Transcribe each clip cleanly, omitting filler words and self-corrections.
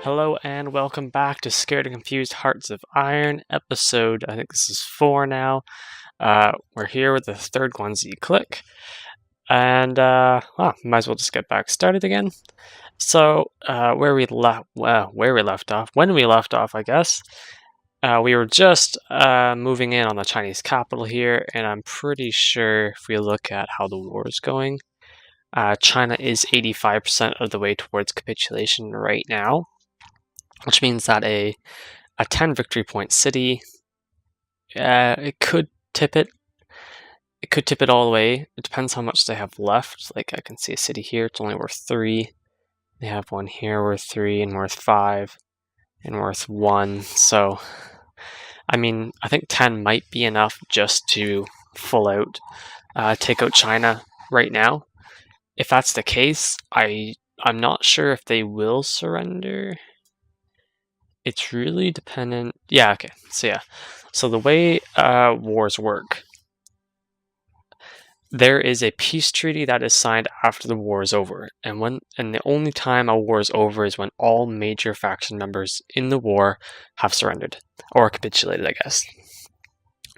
Hello and welcome back to Scared and Confused Hearts of Iron episode. I think this is 4 now. We're here with the third onesie click, and might as well just get back started again. So when we left off, I guess we were just moving in on the Chinese capital here, and I'm pretty sure if we look at how the war is going, China is 85% of the way towards capitulation right now. Which means that a 10 victory point city, it could tip it. It could tip it all the way. It depends how much they have left. Like I can see a city here, it's only worth 3. They have one here worth 3 and worth 5 and worth 1. So, I mean, I think 10 might be enough just to full out take out China right now. If that's the case, I'm not sure if they will surrender. It's really dependent. Yeah, okay. So the way wars work, there is a peace treaty that is signed after the war is over, and the only time a war is over is when all major faction members in the war have surrendered or capitulated, I guess.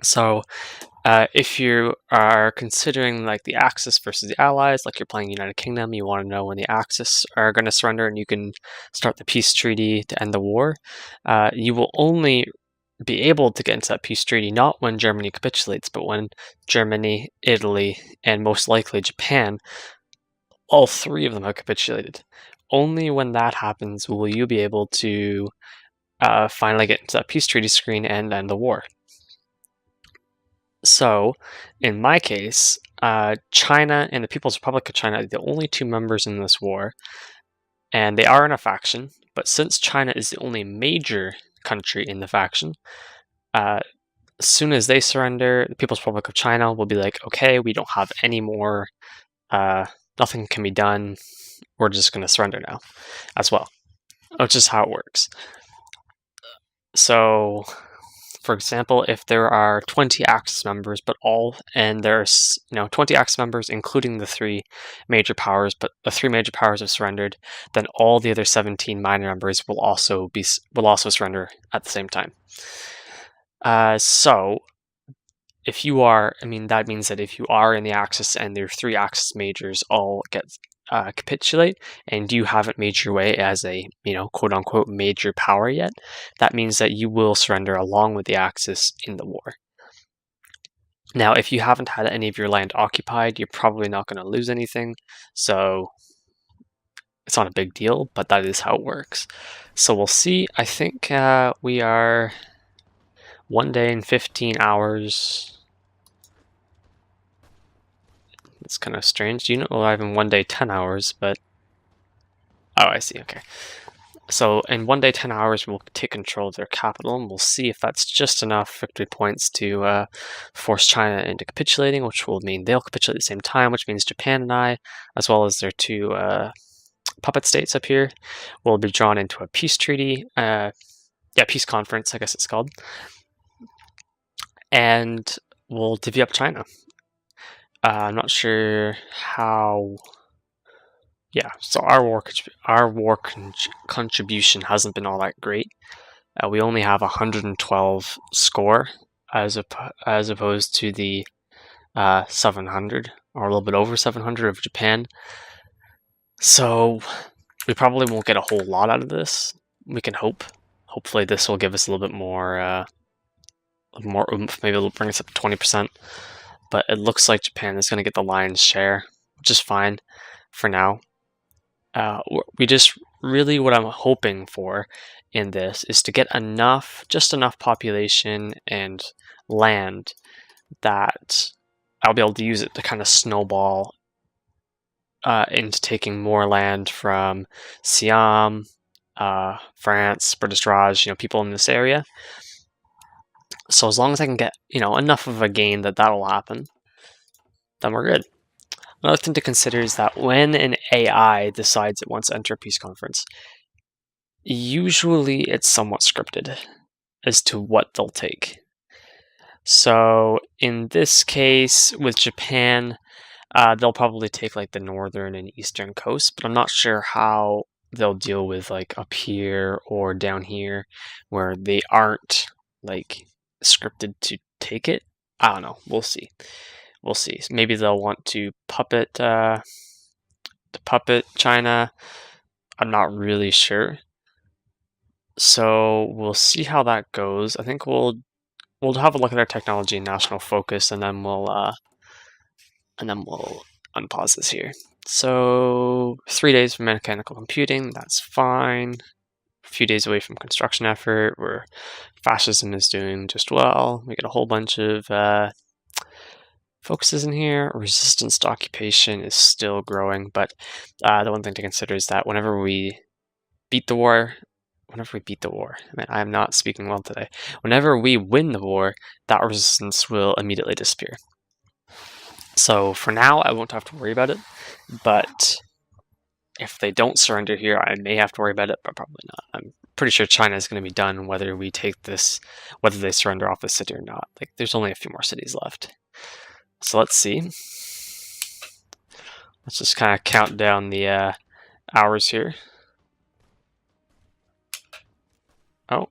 So if you are considering like the Axis versus the Allies, like you're playing United Kingdom, you want to know when the Axis are going to surrender and you can start the peace treaty to end the war. You will only be able to get into that peace treaty not when Germany capitulates, but when Germany, Italy, and most likely Japan, all 3 of them have capitulated. Only when that happens will you be able to finally get into that peace treaty screen and end the war. So, in my case, China and the People's Republic of China are the only 2 members in this war, and they are in a faction, but since China is the only major country in the faction, as soon as they surrender, the People's Republic of China will be like, okay, we don't have any more, nothing can be done, we're just going to surrender now as well, which is how it works. So, for example, if there are 20 Axis members, there's 20 Axis members, including the 3 major powers, but the 3 major powers have surrendered, then all the other 17 minor members will also surrender at the same time. So, if you are, that means that if you are in the Axis and your 3 Axis majors all get capitulate, and you haven't made your way as a quote unquote major power yet, that means that you will surrender along with the Axis in the war. Now, if you haven't had any of your land occupied, you're probably not going to lose anything, so it's not a big deal, but that is how it works. So we'll see. I think we are 1 day and 15 hours. It's kind of strange. You know, well, I've been 1 day 10 hours, but oh, I see. Okay, so in 1 day 10 hours, we'll take control of their capital, and we'll see if that's just enough victory points to force China into capitulating, which will mean they'll capitulate at the same time, which means Japan and I, as well as their 2 puppet states up here, will be drawn into a peace treaty. Peace conference, I guess it's called, and we'll divvy up China. I'm not sure how. Yeah, so our war contribution hasn't been all that great. We only have 112 score as opposed to the 700 or a little bit over 700 of Japan. So we probably won't get a whole lot out of this. We can hope. Hopefully, this will give us a little bit more oomph. Maybe it'll bring us up to 20%. But it looks like Japan is going to get the lion's share, which is fine for now. What I'm hoping for in this is to get just enough population and land that I'll be able to use it to kind of snowball into taking more land from Siam, France, British Raj, people in this area. So as long as I can get, enough of a gain that'll happen, then we're good. Another thing to consider is that when an AI decides it wants to enter a peace conference, usually it's somewhat scripted as to what they'll take. So in this case, with Japan, They'll probably take like the northern and eastern coast, but I'm not sure how they'll deal with like up here or down here where they aren't like scripted to take it. I don't know. We'll see. We'll see. Maybe they'll want to puppet China. I'm not really sure. So we'll see how that goes. I think we'll have a look at our technology and national focus, and then we'll unpause this here. So 3 days for mechanical computing, that's fine. A few days away from construction effort, where fascism is doing just well. We get a whole bunch of focuses in here. Resistance to occupation is still growing, but the one thing to consider is that whenever we beat the war, man, I am not speaking well today. Whenever we win the war, that resistance will immediately disappear. So for now, I won't have to worry about it, but if they don't surrender here, I may have to worry about it, but probably not. I'm pretty sure China is going to be done whether we take this, whether they surrender off the city or not. Like, there's only a few more cities left. So let's see. Let's just kind of count down the hours here. Oh,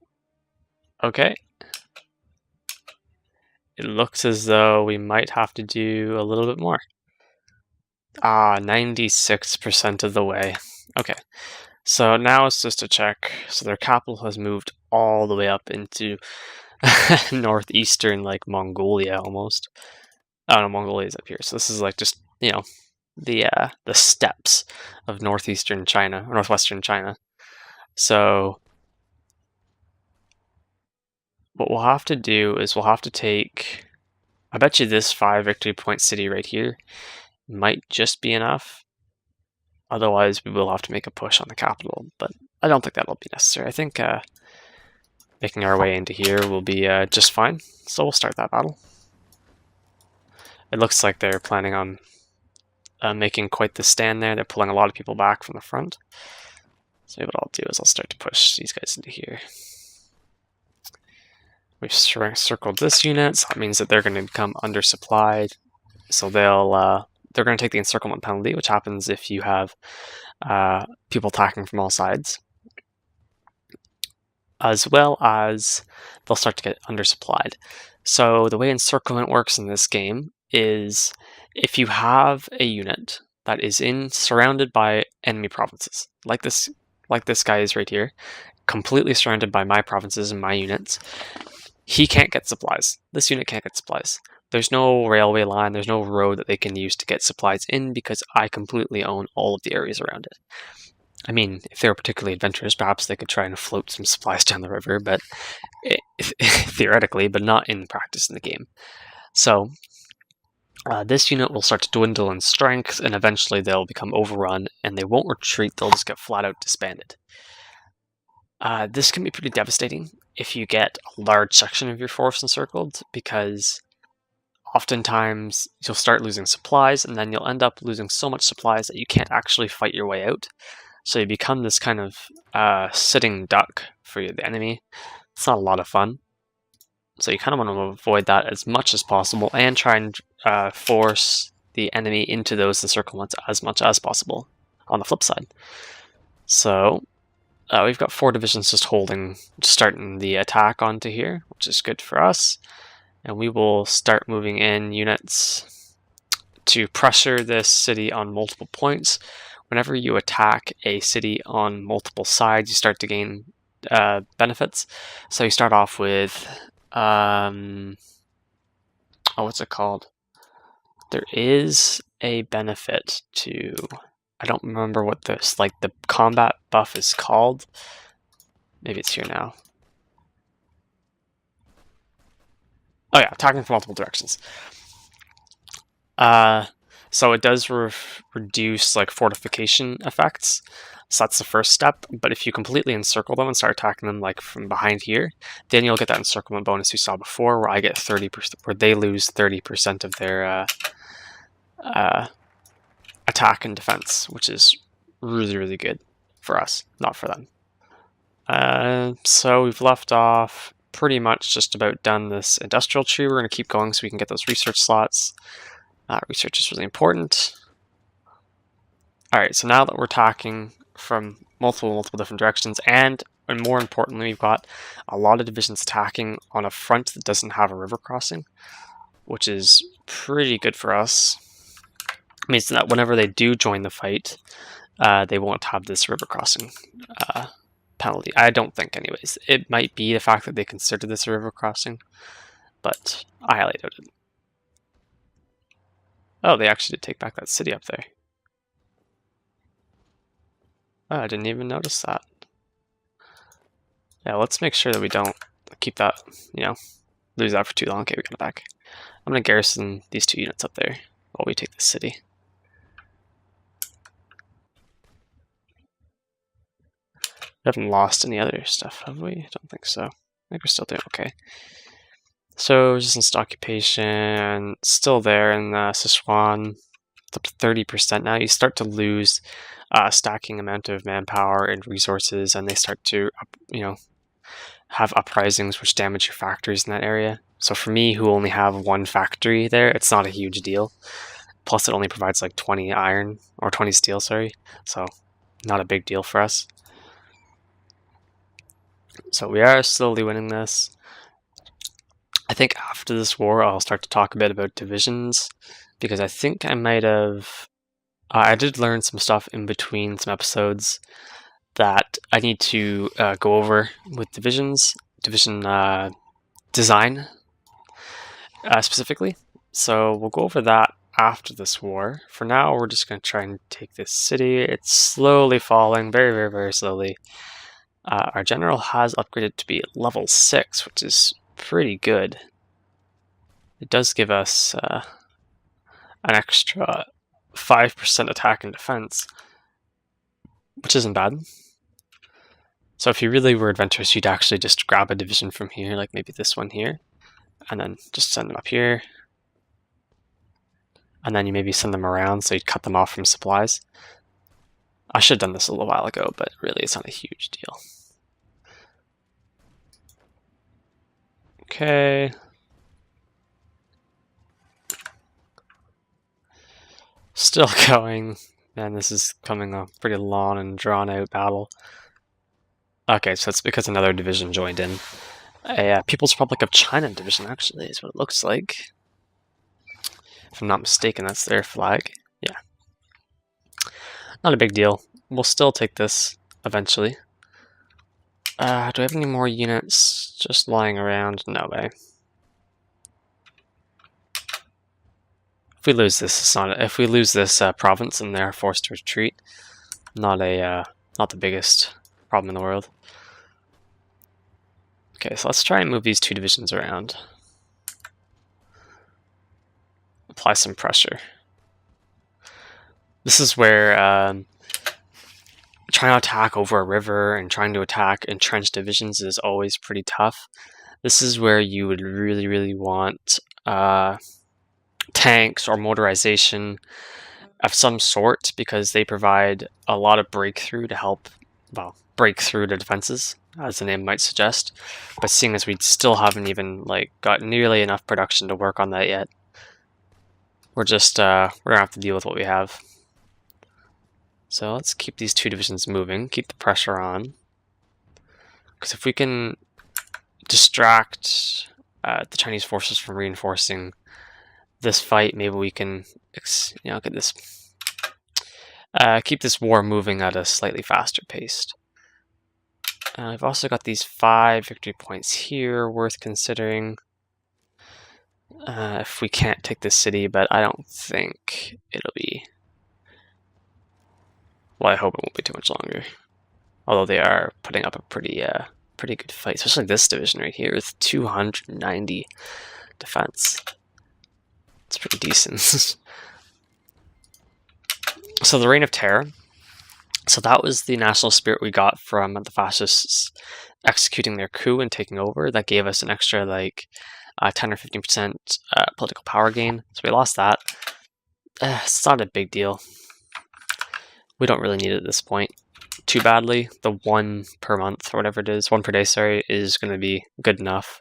okay. It looks as though we might have to do a little bit more. 96% of the way. Okay, so now it's just a check. So their capital has moved all the way up into northeastern, like Mongolia almost. Oh no, Mongolia is up here. So this is like just, the steppes of northeastern China, or northwestern China. So what we'll have to do is we'll have to take, I bet you this 5 victory point city right here might just be enough. Otherwise, we will have to make a push on the capital, but I don't think that'll be necessary. I think making our way into here will be just fine. So we'll start that battle. It looks like they're planning on making quite the stand there. They're pulling a lot of people back from the front. So maybe what I'll do is I'll start to push these guys into here. We've circled this unit, so that means that they're going to become undersupplied. So they're going to take the encirclement penalty, which happens if you have people attacking from all sides, as well as they'll start to get undersupplied. So the way encirclement works in this game is if you have a unit that is surrounded by enemy provinces, like this guy is right here, completely surrounded by my provinces and my units, he can't get supplies. This unit can't get supplies. There's no railway line, there's no road that they can use to get supplies in because I completely own all of the areas around it. I mean, if they were particularly adventurous, perhaps they could try and float some supplies down the river, but theoretically, but not in practice in the game. So this unit will start to dwindle in strength, and eventually they'll become overrun, and they won't retreat, they'll just get flat out disbanded. This can be pretty devastating if you get a large section of your force encircled, because oftentimes you'll start losing supplies, and then you'll end up losing so much supplies that you can't actually fight your way out. So you become this kind of sitting duck for the enemy. It's not a lot of fun. So you kind of want to avoid that as much as possible and try and force the enemy into those encirclements as much as possible on the flip side. So we've got 4 divisions just starting the attack onto here, which is good for us. And we will start moving in units to pressure this city on multiple points. Whenever you attack a city on multiple sides, you start to gain benefits. So you start off with, what's it called? There is a benefit to, I don't remember what this, like the combat buff is called. Maybe it's here now. Oh yeah, attacking from multiple directions. So it does reduce like fortification effects. So that's the first step. But if you completely encircle them and start attacking them like from behind here, then you'll get that encirclement bonus you saw before, where I get 30%, where they lose 30% of their attack and defense, which is really, really good for us, not for them. So we've left off pretty much just about done this industrial tree. We're going to keep going so we can get those research slots. Research is really important. Alright, so now that we're talking from multiple different directions, and more importantly, we've got a lot of divisions attacking on a front that doesn't have a river crossing, which is pretty good for us. It means that whenever they do join the fight, they won't have this river crossing penalty. I don't think, anyways. It might be the fact that they consider this a river crossing, but I highly doubt it. Oh, they actually did take back that city up there. Oh, I didn't even notice that. Yeah, let's make sure that we don't keep that, lose that for too long. Okay, we got it back. I'm going to garrison these 2 units up there while we take the city. We haven't lost any other stuff, have we? I don't think so. I think we're still doing okay. So, resistance to occupation, still there in Sichuan. It's up to 30% now. You start to lose a stacking amount of manpower and resources, and they start to, have uprisings which damage your factories in that area. So for me, who only have 1 factory there, it's not a huge deal. Plus, it only provides like 20 iron, or 20 steel, sorry. So, not a big deal for us. So we are slowly winning this. I think after this war, I'll start to talk a bit about divisions, because I think I might have... I did learn some stuff in between some episodes that I need to go over with division design specifically. So we'll go over that after this war. For now, we're just going to try and take this city. It's slowly falling, very, very, very slowly. Our general has upgraded to be level 6, which is pretty good. It does give us an extra 5% attack and defense, which isn't bad. So if you really were adventurous, you'd actually just grab a division from here, like maybe this one here, and then just send them up here. And then you maybe send them around, so you'd cut them off from supplies. I should have done this a little while ago, but really it's not a huge deal. Okay. Still going. Man, this is coming a pretty long and drawn out battle. Okay, so it's because another division joined in. A People's Republic of China division, actually, is what it looks like. If I'm not mistaken, that's their flag. Yeah. Not a big deal. We'll still take this eventually. Do I have any more units just lying around? No way. If we lose this, it's not. If we lose this province and they're forced to retreat, not the biggest problem in the world. Okay, so let's try and move these 2 divisions around. Apply some pressure. This is where trying to attack over a river and trying to attack entrenched divisions is always pretty tough. This is where you would really, really want tanks or motorization of some sort, because they provide a lot of breakthrough to help, break through the defenses, as the name might suggest. But seeing as we still haven't even got nearly enough production to work on that yet, we're gonna have to deal with what we have. So let's keep these 2 divisions moving, keep the pressure on, because if we can distract the Chinese forces from reinforcing this fight, maybe we can get this keep this war moving at a slightly faster pace. I've also got these 5 victory points here worth considering if we can't take this city, but I don't think it'll be. Well, I hope it won't be too much longer. Although they are putting up a pretty good fight, especially this division right here with 290 defense. It's pretty decent. So the Reign of Terror. So that was the national spirit we got from the fascists executing their coup and taking over. That gave us an extra 10 or 15% political power gain. So we lost that. It's not a big deal. We don't really need it at this point too badly. The 1 per month or whatever it is, 1 per day, sorry, is going to be good enough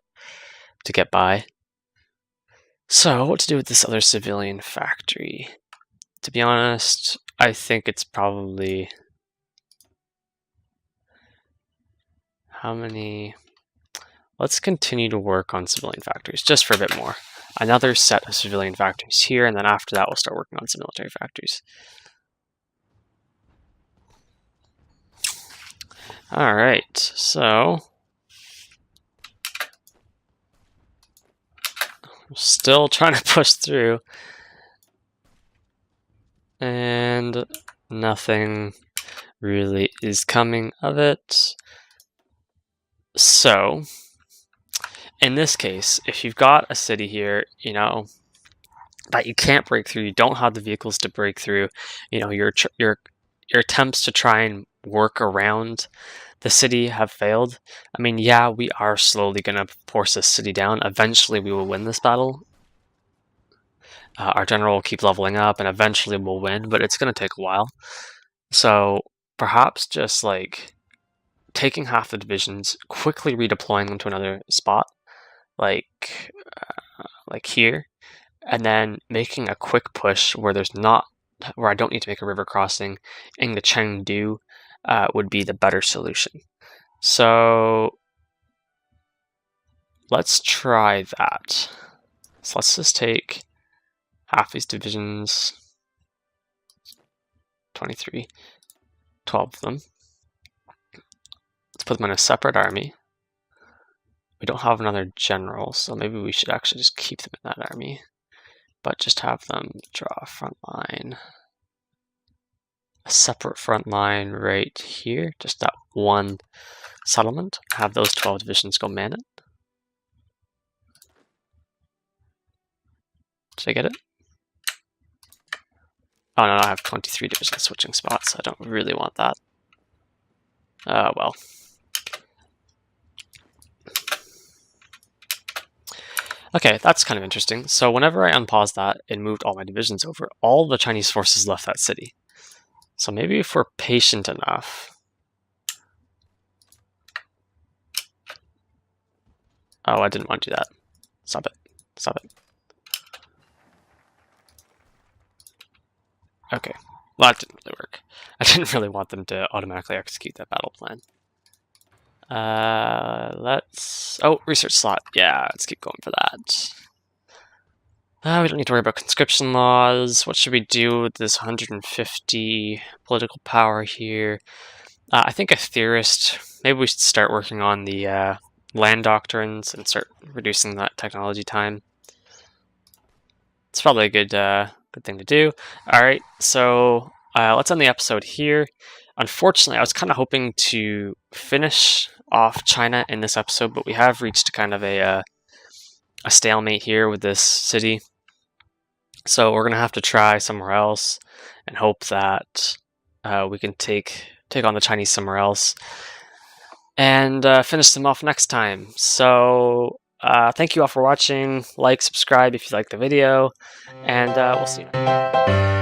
to get by. So, what to do with this other civilian factory? To be honest, I think it's probably... How many... Let's continue to work on civilian factories, just for a bit more. Another set of civilian factories here, and then after that we'll start working on some military factories. Alright, so... Still trying to push through. And nothing really is coming of it. So, in this case, if you've got a city here, that you can't break through, you don't have the vehicles to break through, your attempts to try and work around the city have failed. I mean, yeah, we are slowly going to force this city down. Eventually, we will win this battle. Our general will keep leveling up, and eventually we'll win, but it's going to take a while. So, perhaps just, taking half the divisions, quickly redeploying them to another spot, like here, and then making a quick push where I don't need to make a river crossing in the Chengdu would be the better solution. So let's try that. So let's just take half these divisions, 23, 12 of them. Let's put them in a separate army. We don't have another general, so maybe we should actually just keep them in that army, but just have them draw a front line. A separate front line right here, just that one settlement. Have those 12 divisions go man it. Did I get it? Oh no, I have 23 divisions switching spots. I don't really want that. Well. Okay, that's kind of interesting. So whenever I unpaused that, it moved all my divisions over. All the Chinese forces left that city. So maybe if we're patient enough... Oh, I didn't want to do that. Stop it. Stop it. Okay. Well, that didn't really work. I didn't really want them to automatically execute that battle plan. Oh, research slot. Yeah, let's keep going for that. We don't need to worry about conscription laws. What should we do with this 150 political power here? I think a theorist. Maybe we should start working on the land doctrines and start reducing that technology time. It's probably a good thing to do. All right, so let's end the episode here. Unfortunately, I was kind of hoping to finish off China in this episode, but we have reached kind of a stalemate here with this city. So we're going to have to try somewhere else and hope that we can take on the Chinese somewhere else and finish them off next time. So thank you all for watching. Like, subscribe if you like the video, and we'll see you next time.